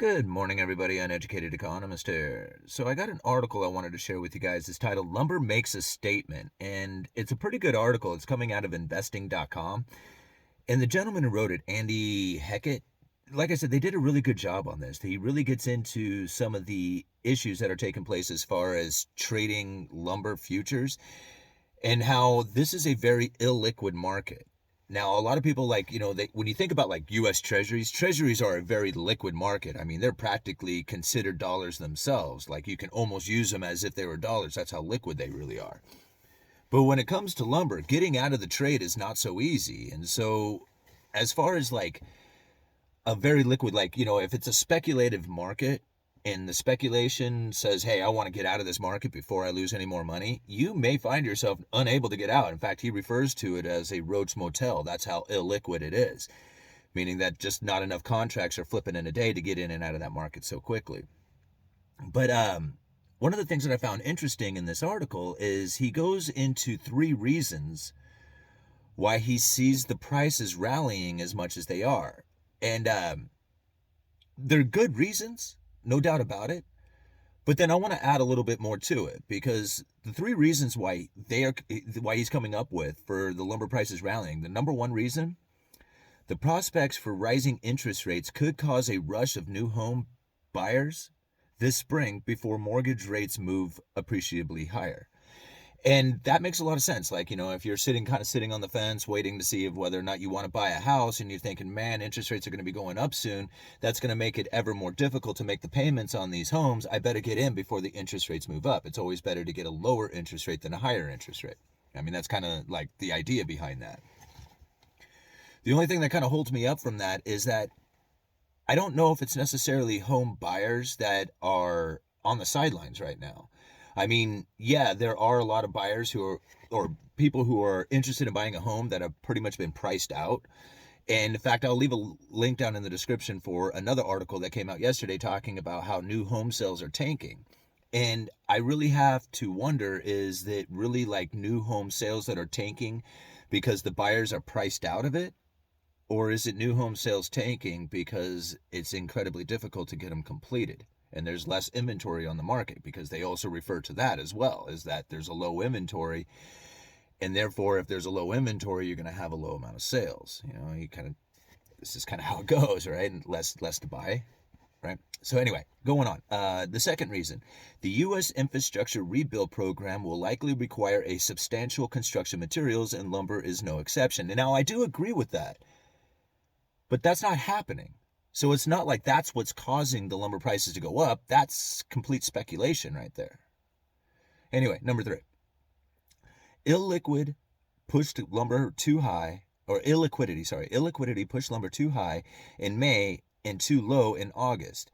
Good morning, everybody. Uneducated Economist here. So I got an article I wanted to share with you guys. It's titled Lumber Makes a Statement, and it's a pretty good article. It's coming out of investing.com. And the gentleman who wrote it, Andy Heckett, like I said, they did a really good job on this. He really gets into some of the issues that are taking place as far as trading lumber futures and how this is a very illiquid market. Now, a lot of people when you think about like U.S. treasuries are a very liquid market. I mean, they're practically considered dollars themselves. Like you can almost use them as if they were dollars. That's how liquid they really are. But when it comes to lumber, getting out of the trade is not so easy. And so as far as like a very liquid, if it's a speculative market and the speculation says, hey, I want to get out of this market before I lose any more money, you may find yourself unable to get out. In fact, he refers to it as a roach motel. That's how illiquid it is, meaning that just not enough contracts are flipping in a day to get in and out of that market so quickly. But one of the things that I found interesting in this article is he goes into 3 reasons why he sees the prices rallying as much as they are. And they're good reasons, no doubt about it. But then I want to add a little bit more to it, because the 3 reasons why he's coming up with for the lumber prices rallying. The number 1 reason, the prospects for rising interest rates could cause a rush of new home buyers this spring before mortgage rates move appreciably higher. And that makes a lot of sense. If you're sitting on the fence waiting to see whether or not you want to buy a house and you're thinking, man, interest rates are going to be going up soon, that's going to make it ever more difficult to make the payments on these homes. I better get in before the interest rates move up. It's always better to get a lower interest rate than a higher interest rate. I mean, that's kind of like the idea behind that. The only thing that kind of holds me up from that is that I don't know if it's necessarily home buyers that are on the sidelines right now. I mean, yeah, there are a lot of buyers or people who are interested in buying a home that have pretty much been priced out. And in fact, I'll leave a link down in the description for another article that came out yesterday talking about how new home sales are tanking. And I really have to wonder, is that really like new home sales that are tanking because the buyers are priced out of it? Or is it new home sales tanking because it's incredibly difficult to get them completed? And there's less inventory on the market, because they also refer to that as well, is that there's a low inventory, and therefore if there's a low inventory, you're going to have a low amount of sales. This is kind of how it goes, right? And less to buy, right? So anyway, going on. The second reason, the U.S. infrastructure rebuild program will likely require a substantial construction materials, and lumber is no exception. And now I do agree with that, but that's not happening. So it's not like that's what's causing the lumber prices to go up. That's complete speculation right there. Anyway, number 3. Illiquidity pushed lumber too high in May and too low in August.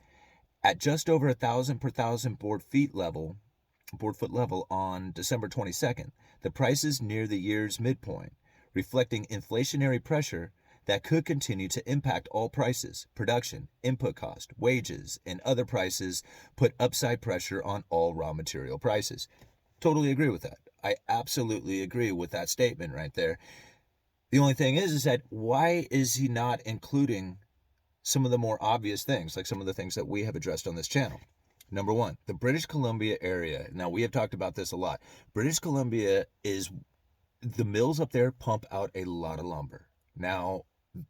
At just over 1,000 per thousand board foot level on December 22nd, the prices near the year's midpoint, reflecting inflationary pressure that could continue to impact all prices. Production, input cost, wages, and other prices put upside pressure on all raw material prices. Totally agree with that. I absolutely agree with that statement right there. The only thing is that why is he not including some of the more obvious things, like some of the things that we have addressed on this channel? Number 1, the British Columbia area. Now, we have talked about this a lot. British Columbia the mills up there pump out a lot of lumber. Now,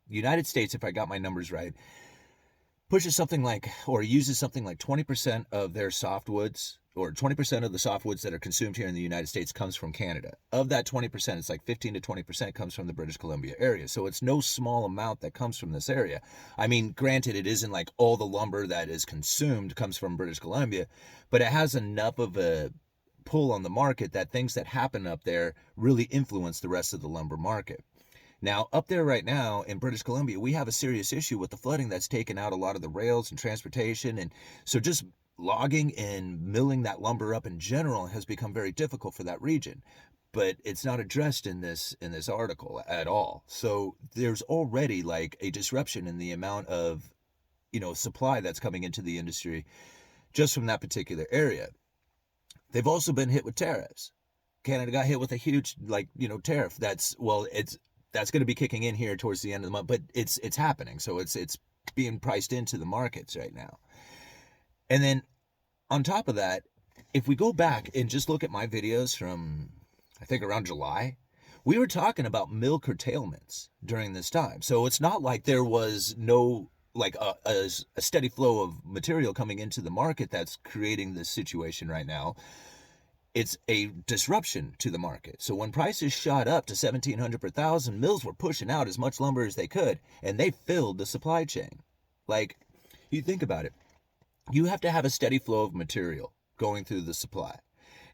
United States, if I got my numbers right, uses something like 20% of their softwoods, or 20% of the softwoods that are consumed here in the United States comes from Canada. Of that 20%, it's like 15 to 20% comes from the British Columbia area. So it's no small amount that comes from this area. I mean, granted, it isn't like all the lumber that is consumed comes from British Columbia, but it has enough of a pull on the market that things that happen up there really influence the rest of the lumber market. Now, up there right now in British Columbia, we have a serious issue with the flooding that's taken out a lot of the rails and transportation. And so just logging and milling that lumber up in general has become very difficult for that region. But it's not addressed in this article at all. So there's already like a disruption in the amount of, supply that's coming into the industry just from that particular area. They've also been hit with tariffs. Canada got hit with a huge, tariff. That's going to be kicking in here towards the end of the month, but it's happening. So it's being priced into the markets right now. And then on top of that, if we go back and just look at my videos from, I think, around July, we were talking about mill curtailments during this time. So it's not like there was no, like a steady flow of material coming into the market that's creating this situation right now. It's a disruption to the market. So when prices shot up to $1,700 per thousand, mills were pushing out as much lumber as they could, and they filled the supply chain. Like, you think about it, you have to have a steady flow of material going through the supply.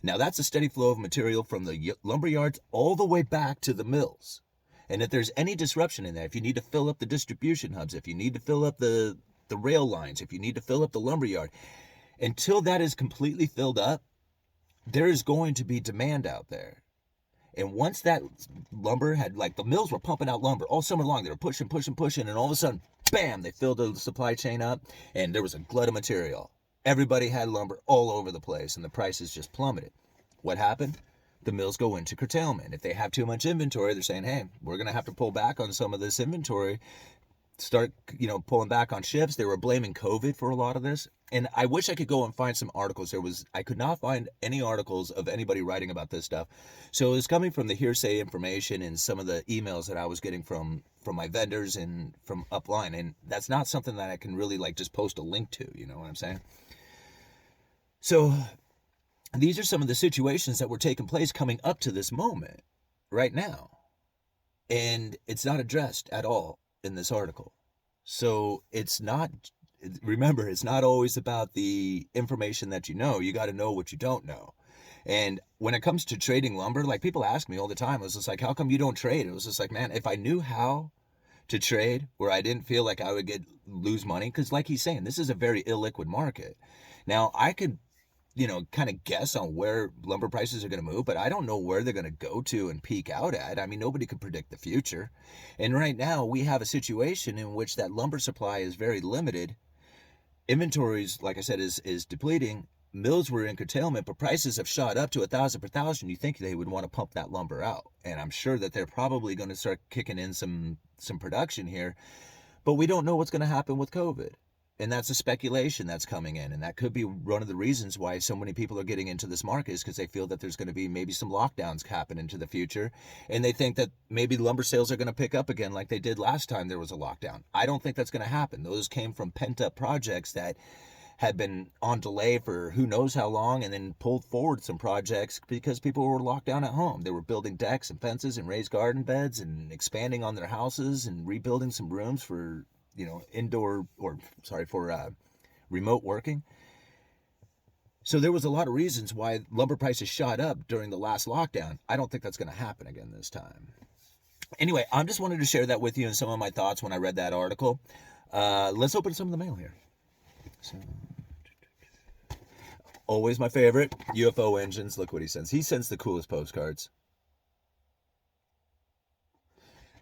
Now, that's a steady flow of material from the lumber yards all the way back to the mills. And if there's any disruption in that, if you need to fill up the distribution hubs, if you need to fill up the rail lines, if you need to fill up the lumber yard, until that is completely filled up, there is going to be demand out there. And once that lumber had, like, the mills were pumping out lumber all summer long, they were pushing, and all of a sudden, bam, they filled the supply chain up, and there was a glut of material. Everybody had lumber all over the place, and the prices just plummeted. What happened? The mills go into curtailment. If they have too much inventory, they're saying, hey, we're going to have to pull back on some of this inventory, start, pulling back on shifts. They were blaming COVID for a lot of this. And I wish I could go and find some articles. I could not find any articles of anybody writing about this stuff. So it was coming from the hearsay information and some of the emails that I was getting from my vendors and from upline. And that's not something that I can really, like, just post a link to, you know what I'm saying? So these are some of the situations that were taking place coming up to this moment right now. And it's not addressed at all in this article. So remember, it's not always about the information that you know. You got to know what you don't know. And when it comes to trading lumber, like, people ask me all the time, it was just like, how come you don't trade? It was just like, man, if I knew how to trade where I didn't feel like I would lose money, because like he's saying, this is a very illiquid market. Now, I could kind of guess on where lumber prices are going to move, but I don't know where they're going to go to and peak out at. I mean, nobody can predict the future. And right now we have a situation in which that lumber supply is very limited. Inventories, like I said, is depleting. Mills were in curtailment, but prices have shot up to $1,000 per thousand. You think they would want to pump that lumber out. And I'm sure that they're probably going to start kicking in some production here, but we don't know what's going to happen with COVID. And that's a speculation that's coming in. And that could be one of the reasons why so many people are getting into this market, is because they feel that there's going to be maybe some lockdowns happen into the future. And they think that maybe lumber sales are going to pick up again like they did last time there was a lockdown. I don't think that's going to happen. Those came from pent up projects that had been on delay for who knows how long, and then pulled forward some projects because people were locked down at home. They were building decks and fences and raised garden beds and expanding on their houses and rebuilding some rooms for remote working. So there was a lot of reasons why lumber prices shot up during the last lockdown. I don't think that's going to happen again this time. Anyway, I just wanted to share that with you and some of my thoughts when I read that article. Let's open some of the mail here. So, always my favorite, UFO Engines. Look what he sends. He sends the coolest postcards.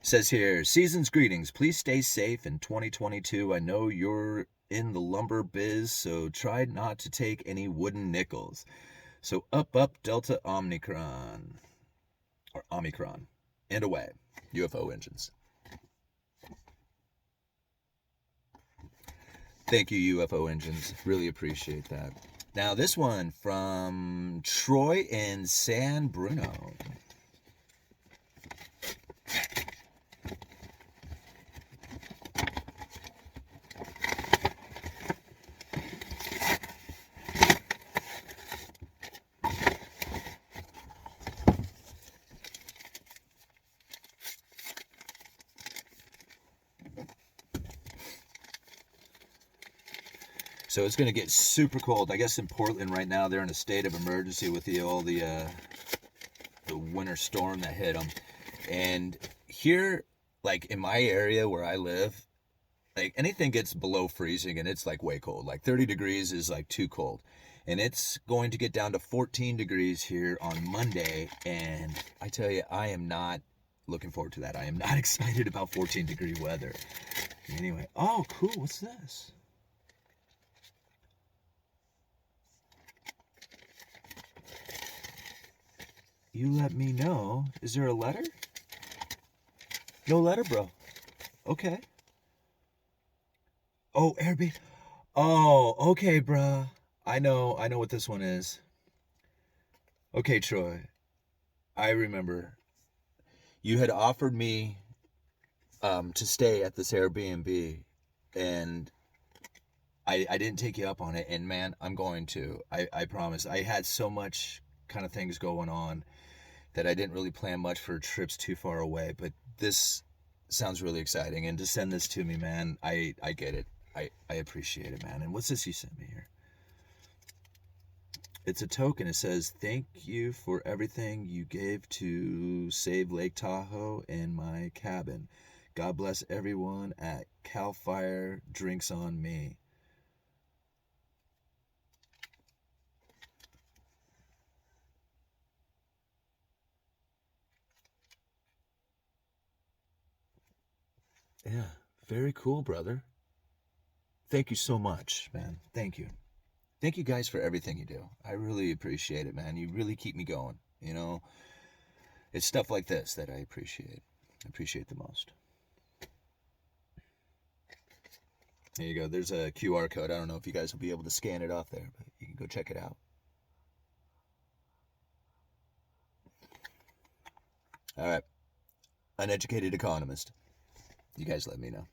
Says here, season's greetings. Please stay safe in 2022. I know you're in the lumber biz, so try not to take any wooden nickels. So up, Delta Omicron. And away. UFO Engines. Thank you, UFO Engines. Really appreciate that. Now, this one from Troy in San Bruno. So it's going to get super cold. I guess in Portland right now, they're in a state of emergency with all the winter storm that hit them. And here, like in my area where I live, like anything gets below freezing and it's like way cold. Like 30 degrees is like too cold. And it's going to get down to 14 degrees here on Monday. And I tell you, I am not looking forward to that. I am not excited about 14-degree weather. Anyway, oh, cool. What's this? You let me know. Is there a letter? No letter, bro. Okay. Oh, Airbnb. Oh, okay, bruh. I know what this one is. Okay, Troy. I remember you had offered me to stay at this Airbnb, and I didn't take you up on it. And man, I'm going to. I promise. I had so much kind of things going on that I didn't really plan much for trips too far away. But this sounds really exciting, and to send this to me, man, I get it. I appreciate it, man. And what's this you sent me here? It's a token. It says, "Thank you for everything you gave to save Lake Tahoe and my cabin. God bless everyone at Cal Fire. Drinks on me." Yeah, very cool, brother. Thank you so much, man. Thank you. Thank you guys for everything you do. I really appreciate it, man. You really keep me going. You know, it's stuff like this that I appreciate. I appreciate the most. There you go. There's a QR code. I don't know if you guys will be able to scan it off there, but you can go check it out. All right. Uneducated Economist. You guys let me know.